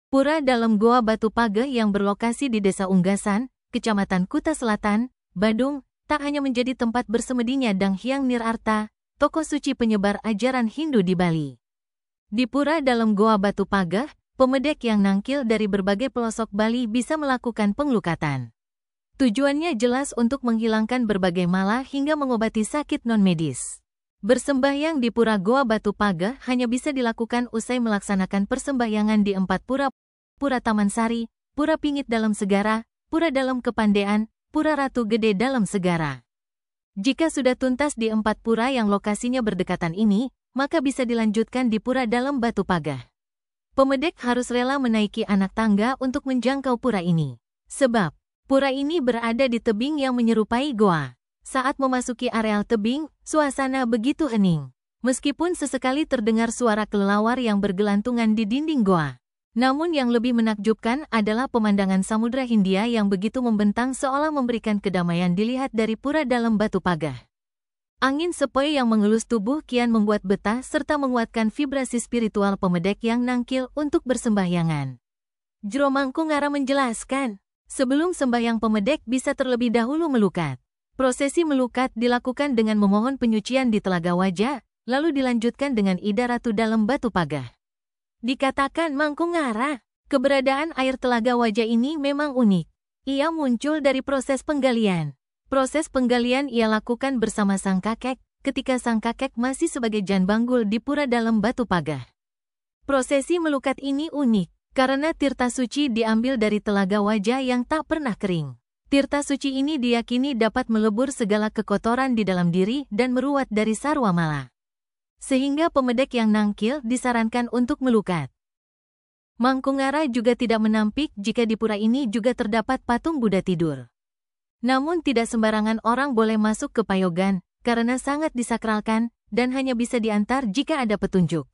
Pura dalam Goa Batu Pageh yang berlokasi di Desa Unggasan, Kecamatan Kuta Selatan, Badung, tak hanya menjadi tempat bersemedinya Dang Hyang Nirarta, tokoh suci penyebar ajaran Hindu di Bali. Di pura dalam Goa Batu Pageh, pemedek yang nangkil dari berbagai pelosok Bali bisa melakukan penglukatan. Tujuannya jelas untuk menghilangkan berbagai mala hingga mengobati sakit non-medis. Bersembahyang di pura Goa Batu Pageh hanya bisa dilakukan usai melaksanakan persembahyangan di 4 pura: Pura Taman Sari, Pura Pingit dalam Segara, Pura Dalam Kepandean, Pura Ratu Gede dalam Segara. Jika sudah tuntas di 4 pura yang lokasinya berdekatan ini, maka bisa dilanjutkan di pura dalam Batu Pageh. Pemedek harus rela menaiki anak tangga untuk menjangkau pura ini. Sebab, pura ini berada di tebing yang menyerupai goa. Saat memasuki areal tebing, suasana begitu hening. Meskipun sesekali terdengar suara kelelawar yang bergelantungan di dinding goa. Namun yang lebih menakjubkan adalah pemandangan Samudra Hindia yang begitu membentang seolah memberikan kedamaian dilihat dari pura dalam Batu Pageh. Angin sepoi yang mengelus tubuh kian membuat betah serta menguatkan vibrasi spiritual pemedek yang nangkil untuk bersembahyangan. Jero Mangkungara menjelaskan, sebelum sembahyang pemedek bisa terlebih dahulu melukat. Prosesi melukat dilakukan dengan memohon penyucian di Telaga Wajah, lalu dilanjutkan dengan Ida Ratu dalam Batu Pageh. Dikatakan Mangkungara, keberadaan air Telaga Wajah ini memang unik. Ia muncul dari proses penggalian. Proses penggalian ia lakukan bersama sang kakek, ketika sang kakek masih sebagai janbanggul di pura dalam Batu Pageh. Prosesi melukat ini unik, karena tirta suci diambil dari Telaga Wajah yang tak pernah kering. Tirta suci ini diyakini dapat melebur segala kekotoran di dalam diri dan meruat dari sarwa mala. Sehingga pemedek yang nangkil disarankan untuk melukat. Mangkungara juga tidak menampik jika di pura ini juga terdapat patung Buddha tidur. Namun tidak sembarangan orang boleh masuk ke payogan, karena sangat disakralkan, dan hanya bisa diantar jika ada petunjuk.